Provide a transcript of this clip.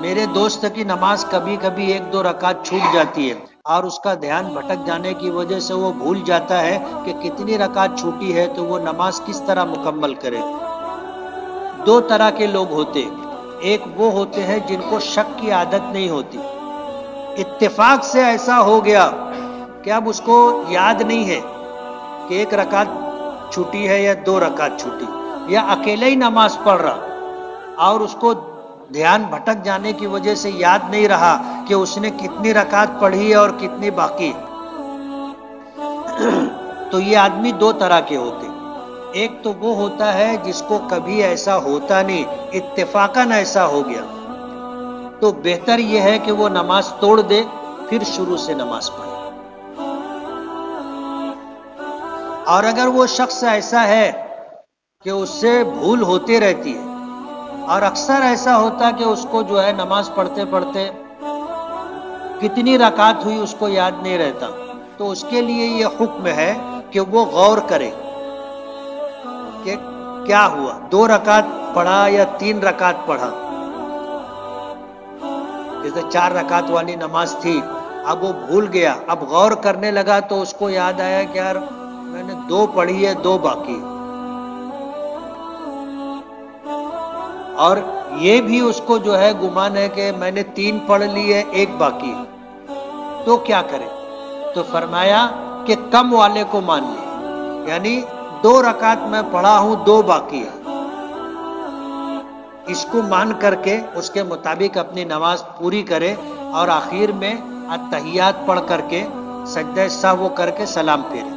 میرے دوست کی نماز کبھی کبھی 1-2 رکعت چھوٹ جاتی ہے اور اس کا دھیان بھٹک جانے کی وجہ سے وہ بھول جاتا ہے کہ کتنی رکعت چھوٹی ہے تو وہ نماز کس طرح مکمل کرے۔ 2 طرح کے لوگ ہوتے، ایک وہ ہوتے ہیں جن کو شک کی عادت نہیں ہوتی، اتفاق سے ایسا ہو گیا کہ اب اس کو یاد نہیں ہے کہ 1 رکعت چھوٹی ہے یا 2 رکعت چھوٹی، یا اکیلے ہی نماز پڑھ رہا اور اس کو دھیان بھٹک جانے کی وجہ سے یاد نہیں رہا کہ اس نے کتنی رکعت پڑھی ہے اور کتنی باقی۔ تو یہ آدمی 2 طرح کے ہوتے، ایک تو وہ ہوتا ہے جس کو کبھی ایسا ہوتا نہیں، اتفاقاً ایسا ہو گیا، تو بہتر یہ ہے کہ وہ نماز توڑ دے پھر شروع سے نماز پڑھے۔ اور اگر وہ شخص ایسا ہے کہ اس سے بھول ہوتی رہتی ہے اور اکثر ایسا ہوتا کہ اس کو جو ہے نماز پڑھتے پڑھتے کتنی رکعت ہوئی اس کو یاد نہیں رہتا، تو اس کے لیے یہ حکم ہے کہ وہ غور کرے کہ کیا ہوا، 2 رکعت پڑھا یا 3 رکعت پڑھا۔ جیسے 4 رکعت والی نماز تھی، اب وہ بھول گیا، اب غور کرنے لگا تو اس کو یاد آیا کہ یار میں نے 2 پڑھی ہے، 2 باقی، اور یہ بھی اس کو جو ہے گمان ہے کہ میں نے 3 پڑھ لی ہے، 1 باقی، تو کیا کرے؟ تو فرمایا کہ کم والے کو مان لے، یعنی 2 رکعت میں پڑھا ہوں، 2 باقی ہے، اس کو مان کر کے اس کے مطابق اپنی نماز پوری کرے اور آخر میں التحیات پڑھ کر کے سجدہ سہو کر کے سلام پھیرے۔